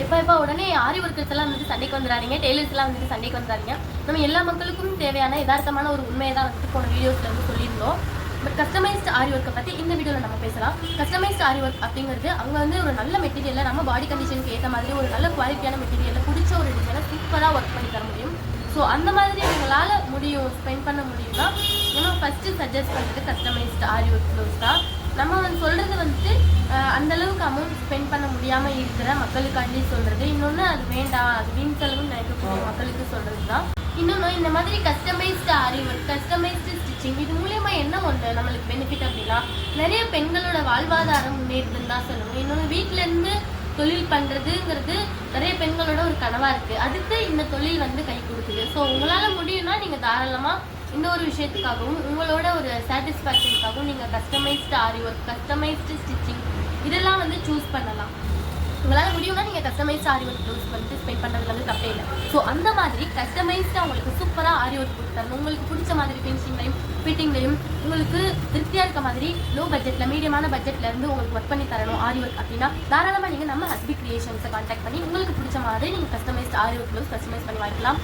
எப்போ உடனே ஆரி ஒர்க்கர்ஸ் எல்லாம் வந்துட்டு சண்டைக்கு வந்துடாதீங்க, டெய்லர்ஸ் எல்லாம் வந்துட்டு சண்டைக்கு வந்துடாதீங்க. நம்ம எல்லா மக்களுக்கும் தேவையான யதார்த்தமான ஒரு உண்மையை தான் வந்துட்டு போன வீடியோஸ்ல வந்து சொல்லியிருந்தோம். பட் கஸ்டமைஸ்ட் ஆரி ஒர்க்கை பற்றி இந்த வீடியோவில் நம்ம பேசலாம். கஸ்டமைஸ்ட் ஆரி ஒர்க் அப்படிங்கிறது அவங்க வந்து ஒரு நல்ல மெட்டீரியலில் நம்ம பாடி கண்டிஷனுக்கு ஏற்ற மாதிரி ஒரு நல்ல குவாலிட்டியான மெட்டீரியலில் பிடிச்ச ஒரு டிசைனை சூப்பராக ஒர்க் பண்ணி தர முடியும். ஸோ அந்த மாதிரி உங்களால் முடியும், ஸ்பெண்ட் பண்ண முடியும்னா நம்ம ஃபஸ்ட்டு சஜஸ்ட் பண்ணுறது கஸ்டமைஸ்ட் ஆரி ஒர்க் ப்ளவுஸ் தான். நம்ம வந்து சொல்கிறது வந்துட்டு அந்தளவுக்கு அமௌண்ட் ஸ்பெண்ட் பண்ண முடியாமல் இருக்கிற மக்களுக்காண்டி சொல்கிறது. இன்னொன்று அது வேண்டாம், அது வீண் செலவுன்னு நினைக்கக்கூடிய மக்களுக்கு சொல்கிறது தான். இன்னொன்று இந்த மாதிரி கஸ்டமைஸ்டு ஆரி ஒர்க், கஸ்டமைஸ்டு ஸ்டிச்சிங் இது மூலயமா என்ன ஒன்று நம்மளுக்கு பெனிஃபிட் அப்படின்னா நிறைய பெண்களோட வாழ்வாதாரம் முன்னேறுதுன்னு தான் சொல்லணும். இன்னொன்று வீட்டிலேருந்து தொழில் பண்ணுறதுங்கிறது நிறைய பெண்களோட ஒரு கனவாக இருக்குது. அதுக்கு இந்த தொழில் வந்து கை கொடுக்குது. ஸோ உங்களால் முடியும்னா நீங்கள் தாராளமாக இந்த ஒரு விஷயத்துக்காகவும் உங்களோட ஒரு சாட்டிஸ்ஃபேக்ஷனுக்காகவும் நீங்கள் கஸ்டமைஸ்டு ஆரி ஒர்க், கஸ்டமைஸ்டு ஸ்டிச்சிங் இதெல்லாம் வந்து சூஸ் பண்ணலாம். உங்களால் முடியும்னா நீங்கள் கஸ்டமைஸ்டு ஆரி ஒர்க் ப்ளவுஸ் வந்து ஸ்பெண்ட் பண்ணுறதுல வந்து தப்பே இல்லை. ஸோ அந்த மாதிரி கஸ்டமைஸ்டாக உங்களுக்கு சூப்பராக ஆரி ஒர்க் கொடுத்து தரணும். உங்களுக்கு பிடிச்ச மாதிரி ஃபினிஷிங்லையும் ஃபிட்டிங்லையும் உங்களுக்கு திருப்தியாக இருக்க மாதிரி லோ பட்ஜெட்டில் மீடியமான பட்ஜெட்டில் இருந்து உங்களுக்கு ஒர்க் பண்ணி தரணும் ஆரி ஒர்க் அப்படின்னா தாராளமாக நீங்கள் நம்ம ஹஸ்பி கிரியேஷன்ஸை கான்டாக்ட் பண்ணி உங்களுக்கு பிடிச்ச மாதிரி நீங்கள் கஸ்டமைஸ்டு ஆரி ஒர்க் ப்ளவுஸ் கஸ்டமைஸ் பண்ணி வாங்கிக்கலாம்.